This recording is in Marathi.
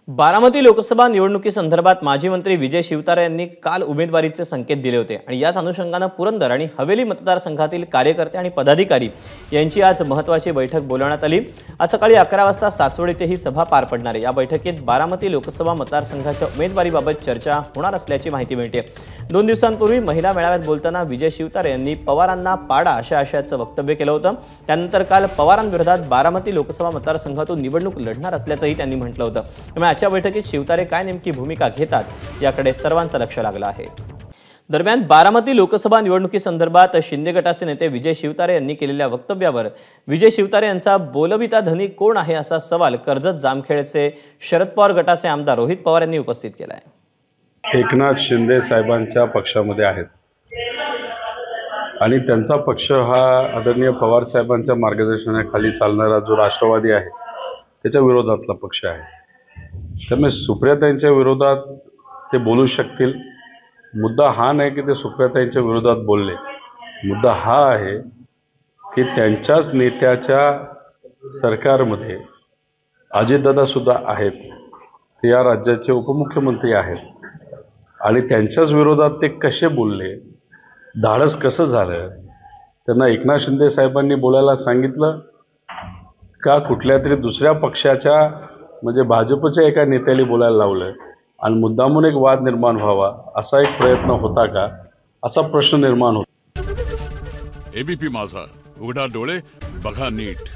बारामती लोकसभा निवडणुकीसंदर्भात माजी मंत्री विजय शिवतारे यांनी काल उमेदवारीचे संकेत दिले होते आणि याच अनुषंगाने पुरंदर आणि हवेली मतदारसंघातील कार्यकर्ते आणि पदाधिकारी यांची आज महत्त्वाची बैठक बोलावण्यात आली। आज सकाळी 11 वाजता सासवड येथे ही सभा पार पडणार आहे। या बैठकीत बारामती लोकसभा मतदारसंघाच्या उमेदवारीबाबत चर्चा होणार असल्याची माहिती मिळते। 2 दिवसांपूर्वी महिला मेळाव्यात बोलताना विजय शिवतारे यांनी पवारांना पाडा अशा आशयाचं वक्तव्य केलं होतं। त्यानंतर काल पवारांविरोधात बारामती लोकसभा मतदारसंघातून निवडणूक लढणार असल्याचंही त्यांनी म्हटलं होतं। त्यामुळे आजच्या बैठकीत शिवतारे काय नेमकी भूमिका घेतात याकडे सर्वांचं लक्ष लागलं आहे। दरम्यान बारामती लोकसभा निवडणुकीसंदर्भात शिंदे गटाचे नेते विजय शिवतारे यांनी केलेल्या वक्तव्यावर विजय शिवतारे यांचा बोलविता धनी कोण आहे असा सवाल कर्जत जामखेडचे शरद पवार गटाचे आमदार रोहित पवार यांनी उपस्थित केला आहे। एकनाथ शिंदे साहेबांच्या पक्षामध्ये आहेत आणि त्यांचा पक्ष हा आदरणीय पवार साहेबांच्या मार्गदर्शनाखाली चालणारा जो राष्ट्रवादी आहे त्याच्या विरोधातला पक्ष आहे। त्यामुळे सुप्रियाताईंच्या विरोधात ते बोलू शकतील। मुद्दा हा नाही की ते सुप्रियाताईंच्या विरोधात बोलले, मुद्दा हा आहे की त्यांच्याच नेत्याच्या सरकारमध्ये अजितदादा सुद्धा आहेत, ते या राज्याचे उपमुख्यमंत्री आहेत आणि त्यांच्याच विरोधात ते कसे बोलले, धाडस कसं झालं, त्यांना एकनाथ शिंदे साहेबांनी बोलायला सांगितलं का कुठल्या तरी दुसऱ्या पक्षाच्या म्हणजे भाजपच्या एका नेत्याला बोलायला लावलं आणि मुद्दामून एक वाद निर्माण व्हावा असा एक प्रयत्न होता का, असा प्रश्न निर्माण होतो। एबीपी माझा, उघडा डोळे बघा नीट।